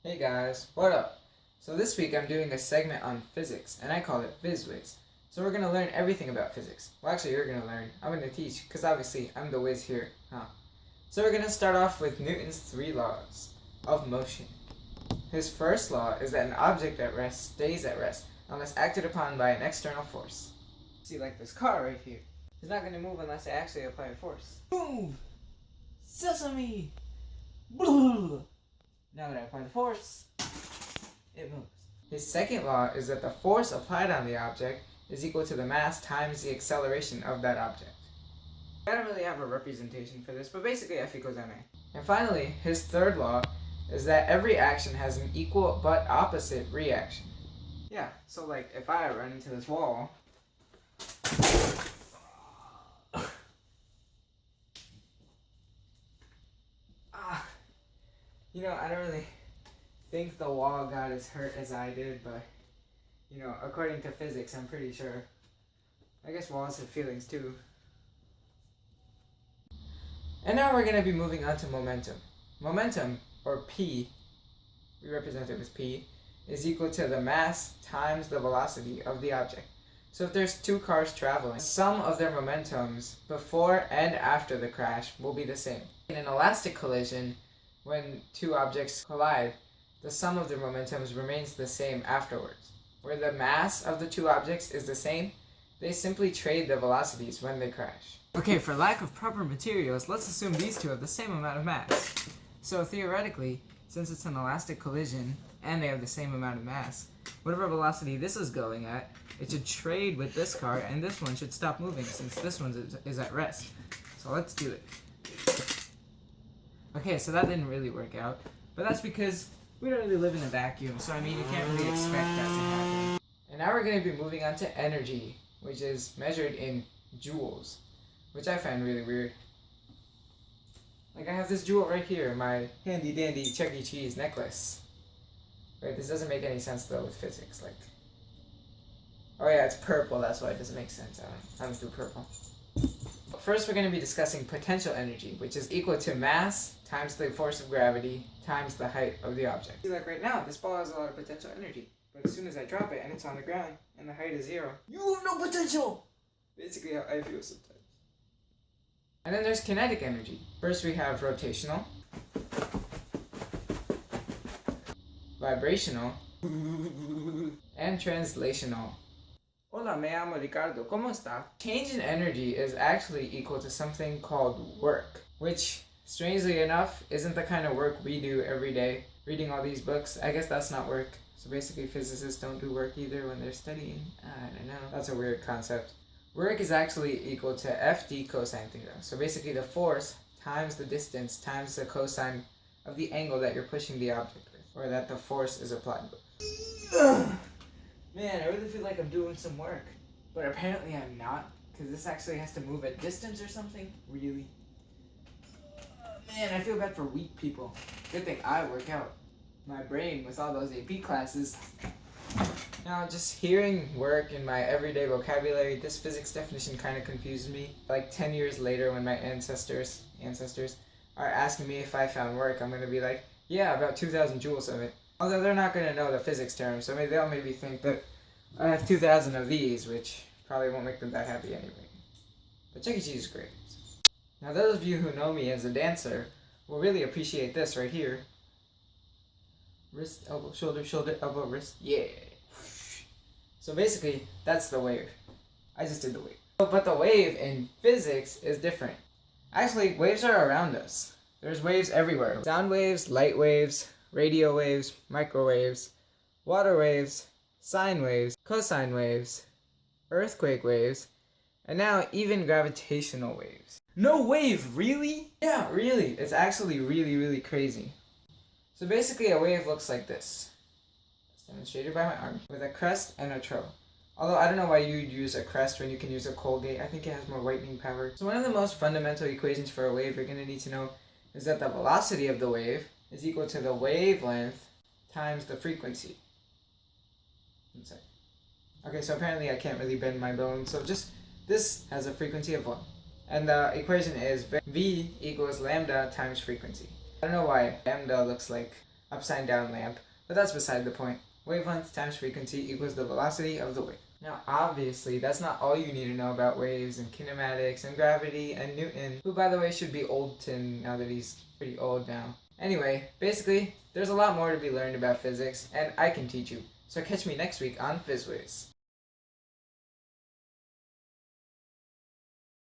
Hey guys, what up? So this week I'm doing a segment on physics, and I call it PhysWiz. So we're going to learn everything about physics. Well, actually you're going to learn. I'm going to teach, because obviously I'm the whiz here, huh? So we're going to start off with Newton's 3 laws of motion. His first law is that an object at rest stays at rest unless acted upon by an external force. See, like this car right here. It's not going to move unless I actually apply a force. Boom! Sesame! Blah! Now that I apply the force, it moves. His second law is that the force applied on the object is equal to the mass times the acceleration of that object. I don't really have a representation for this, but basically F equals ma. And finally, his third law is that every action has an equal but opposite reaction. Yeah, so like if I run into this wall, I don't really think the wall got as hurt as I did, but, according to physics, I'm pretty sure. I guess walls have feelings too. And now we're going to be moving on to momentum. Momentum, or P, we represent it as P, is equal to the mass times the velocity of the object. So if there's two cars traveling, sum of their momentums before and after the crash will be the same. In an elastic collision, when two objects collide, the sum of their momentums remains the same afterwards. Where the mass of the two objects is the same, they simply trade the velocities when they crash. Okay, for lack of proper materials, let's assume these two have the same amount of mass. So theoretically, since it's an elastic collision and they have the same amount of mass, whatever velocity this is going at, it should trade with this car and this one should stop moving since this one is at rest. So let's do it. Okay, so that didn't really work out, but that's because we don't really live in a vacuum, so you can't really expect that to happen. And now we're going to be moving on to energy, which is measured in joules, which I find really weird. Like I have this joule right here, my handy dandy Chuck E. Cheese necklace. Wait, this doesn't make any sense though with physics, oh yeah, it's purple, that's why it doesn't make sense. I don't do purple. First, we're going to be discussing potential energy, which is equal to mass times the force of gravity times the height of the object. See, like right now, this ball has a lot of potential energy, but as soon as I drop it and it's on the ground and the height is 0, you have no potential! Basically how I feel sometimes. And then there's kinetic energy. First we have rotational, vibrational, and translational. Hola, me llamo Ricardo. ¿Cómo está? Change in energy is actually equal to something called work, which, strangely enough, isn't the kind of work we do every day. Reading all these books, I guess that's not work. So basically, physicists don't do work either when they're studying. I don't know. That's a weird concept. Work is actually equal to FD cosine theta. So basically, the force times the distance times the cosine of the angle that you're pushing the object with, or that the force is applied with. Man, I really feel like I'm doing some work, but apparently I'm not, because this actually has to move at distance or something. Really? Man, I feel bad for weak people. Good thing I work out. My brain with all those AP classes. Now, just hearing work in my everyday vocabulary, this physics definition kind of confuses me. Like 10 years later, when my ancestors are asking me if I found work, I'm going to be like, yeah, about 2,000 joules of it. Although they're not going to know the physics term, so they'll maybe think that I have 2,000 of these, which probably won't make them that happy anyway. But Chuck E. Cheese is great. Now those of you who know me as a dancer will really appreciate this right here. Wrist, elbow, shoulder, shoulder, elbow, wrist, yeah. So basically, that's the wave. I just did the wave. But the wave in physics is different. Actually, waves are around us. There's waves everywhere. Sound waves, light waves, radio waves, microwaves, water waves, sine waves, cosine waves, earthquake waves, and now even gravitational waves. No wave, really? Yeah, really. It's actually really, really crazy. So basically a wave looks like this. It's demonstrated by my arm, with a crest and a trough. Although I don't know why you'd use a crest when you can use a Colgate. I think it has more whitening power. So one of the most fundamental equations for a wave you're going to need to know is that the velocity of the wave is equal to the wavelength times the frequency. Okay, so apparently I can't really bend my bone, so just this has a frequency of 1. And the equation is V equals lambda times frequency. I don't know why lambda looks like upside down lamp, but that's beside the point. Wavelength times frequency equals the velocity of the wave. Now, obviously, that's not all you need to know about waves and kinematics and gravity and Newton, who, by the way, should be old to now that he's pretty old now. Anyway, basically, there's a lot more to be learned about physics, and I can teach you. So catch me next week on PhysWiz.